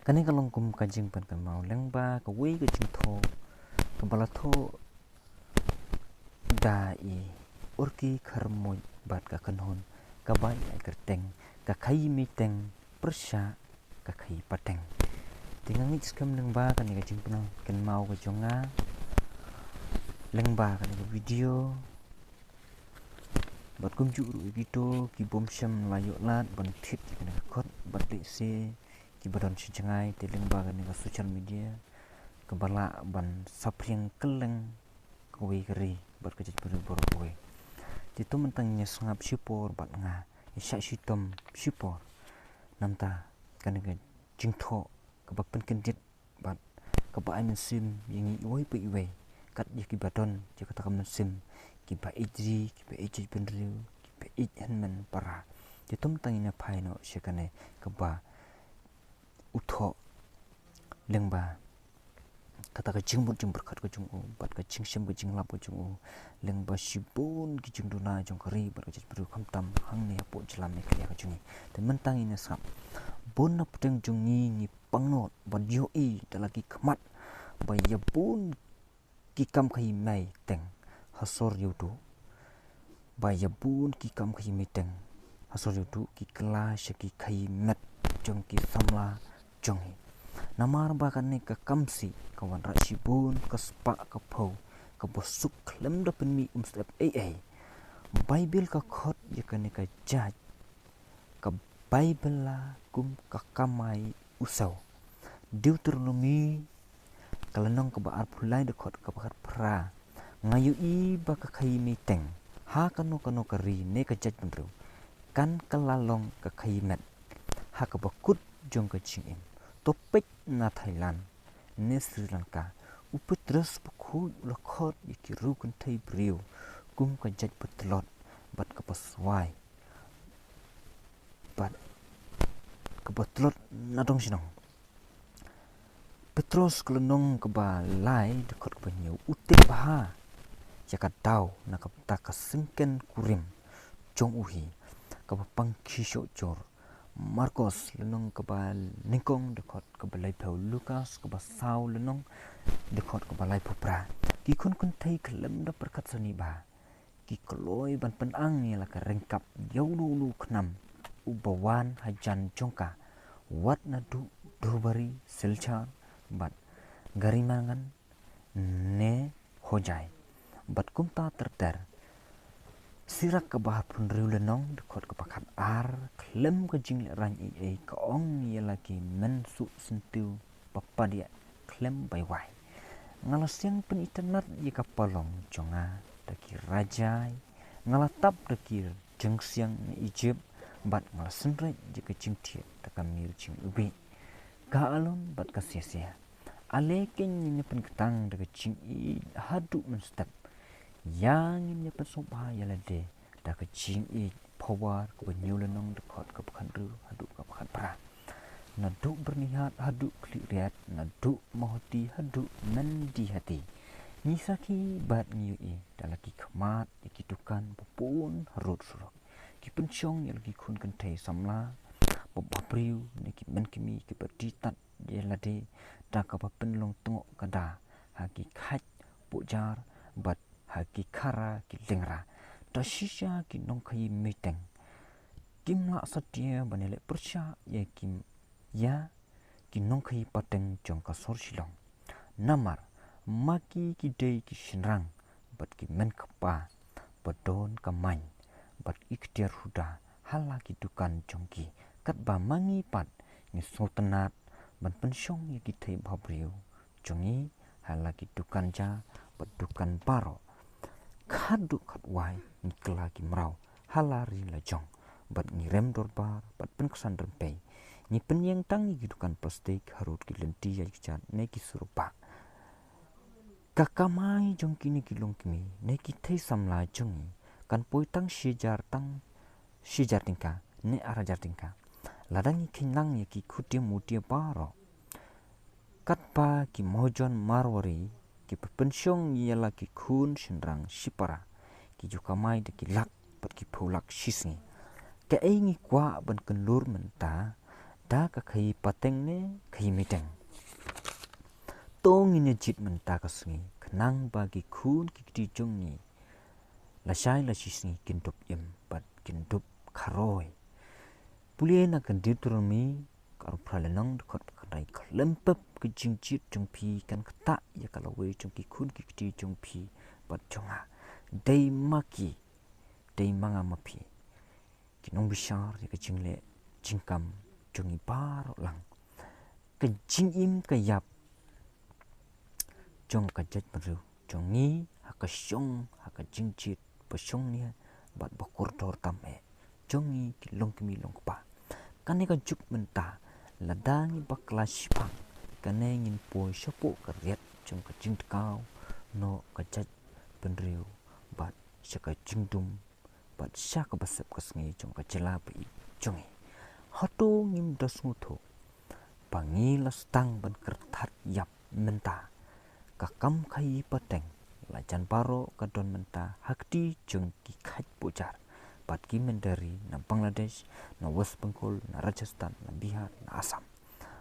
Kani kalong kum kajing pan kan mau lengba ka wei kajing tho ka bala tho dai urki kharmoy bat ka kanhon ka bai ai kerteng ka khai mi teng persha ka khai pateng tingang ngi skam lengba kan kajing pan kan mau ka jonga lengba kan video bat kum ju ru gitu ki bom sham layo lat ban thit kan khot bat le se ki badon chengai te lengba kan ka social media ka bala ban sapring keleng kowe keri bat ka jit bor kowe ti to mentang nya sangap sipor bat nga isha shitom sipor namta kan ka jingtho ka bapen kendit bat ka ba ai sim yingi woi pe iwe kat ki badon je ka takam sim ki ba ijri ki ba ijri benriu ki ba ijhan para ti to mentang nya phaino shekane ka ba utho lengba kata ka jing berkat ka jung bat ka jing sem ka jing lap ka jung lengba sibun ki jing duna jong kari bat ka jit beru kham tam hang ne po jlam ne kya ka jung te mentang ina sap bon na puteng jung ni pangnot bat yo i dalagi khmat ba ya bun ki kam khai mai teng hasor yudu ba ya bun ki kam khai mai teng hasor yudu ki kla shaki khai met jong ki samla jong namar bahkan ni ke kamsi kawan rasibun ke spa ke pau ke bosuk klem da penmi step ai bible ka khot ye ka ni ka jaj ka bible la kum ka kamai usau deuteronomy kalanong ka baar phulai de khot ka bakhat pra ngayu i ba ka khai mi teng ha kano ka ri ne ka jaj benru kan kalalong ka khai met ha ka bakut jong ka chingim topik na Thailand ne Sri Lanka upetras pukhu lakhot ikiru kan thai briu kum ka jaj petlot bat ka paswai bat ka petlot na dong sinong petros kelonong ka ba lai de khot ka nyu utte baha jaka dau na ka ta ka singken kurim jong uhi ka pang khisho jor Marcos lenong kebal ningkong dekot kebalai pau Lukas kebal sau lenong dekot kebalai pupra ki kun thai kelem da perkat sani ba ki kloi ban penang ni la ka rengkap yau lu khnam ubawan hajan jongka wat na du dobari selcha bat garimangan ne hojai bat kumta terter sirak ke bahar pun riulenong dekot ke pakat ar klem ke jing ran i ke ong ye lagi men su sentiu papa dia klem bai wai ngalasyang pen internet ye ka palong jonga daki rajai ngalatap daki jengsiang ni Egypt bat ngalasen re je ke jing tie taka mir jing ubi ka alon bat ka sia-sia ale ken ni pen ketang daki jing i hadu men step yang ini pesompa yala de da ka jing i power ko nyulenong de khot ka khan ru hadu ka khan pra na du bernihat hadu kliat na du mohti hadu mendi hati nisaki bat nyu i dalaki khmat ikitukan popun harut surok ki penchong yalagi khun kan thai samla babriu ne ki men kimi ki patitat yala de da ka penlong tengok kada haki khat pujar bat haki kara ki lengra ta shisha ki nongkai miteng kimla satya banele persha ya kim ya ki nongkai pateng jong ka sor silong namar maki ki dei ki shinrang bat ki men khapa badon kamai bat ikhtiar huda hala ki dukan jongki kat ba mangi pat ni sultanat ban pensyong ya ki thai bhabriu jongi hala ki dukan ja bat dukan baro khadu khat wai ni kla ki mrau halari la jong bat ni rem dorbar bat pen ksan rempe ni pen yang tang ni dukan plastik harut ki lenti ya chat ne ki surupa kakamai jong kini ki long kimi ne ki thai samla jong kan poi tang shijar tingka ne arajar tingka ladang kinang ya ki khutia mutia paro katpa ki mojon marwari ki pensyong ialah ki khun shinrang sipara ki juga mai de ki lak pat ki phulak shisni ke ai ngi kwa ban kan lur menta da ka khai pateng ne khai miteng tong in jit menta ka sungi khnang bagi khun ki ti jong ni la shai la shi singi kin tup yem bat kin tup kharoi pulie na kan Deuteronomy kar pralenong khot khatai klempep ke jingjit jong pi kan khata ya kala we jong ki khun ki ti jong pi bat jonga dei maki dei manga mapi kinong bishar ya ke jingle jingkam jongi bar lang ke jingim ke yap jong ka jet baru jongi haka shong haka jingjit pasong ni bat bakur tor tame jongi kilong kimi long pa kane ka juk menta ladangi bakla shipang kane ngin po shapo ka riat jong ka jing kau no ka jet benriu bat shaka jingdum bat shaka basep ka sngi jong ka jela pi jongi hato ngim dasmu tho pangila stang ban kertat yap menta kakam khai pateng la jan paro kadon menta hakti jong ki khat pujar pat ki mendari na Bangladesh na West Bengal na Rajasthan na Bihar na Assam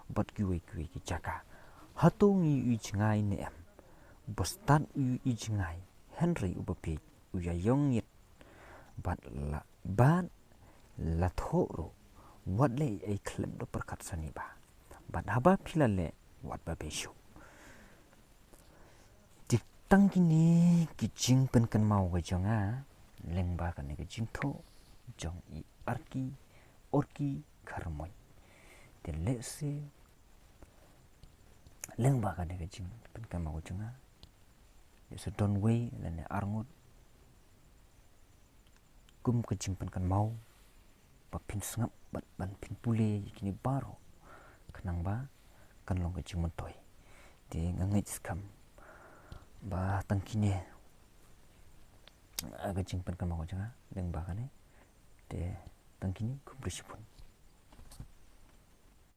bat ki we ki jaga hatung yu jingai ne em bostan yu jingai Henry ubapi uya yong yet bat la thoro wat le ai klem do perkat sani ba bat haba philale wat ba beshu tang kini kijing pen kan mau ga jonga lengba kan ga jing tho jong I orki kharmoy te le se lengba kan ga jing pen kan mau jonga so don way la ne arngot kum ka jing pen kan mau pa pin sngap bat ban pin pule kini baro kanang ba kan long ga jing montoy te ngangai skam ba tangkine aga jingpan kan mau janga leng ba kane te tangkini kubrisipun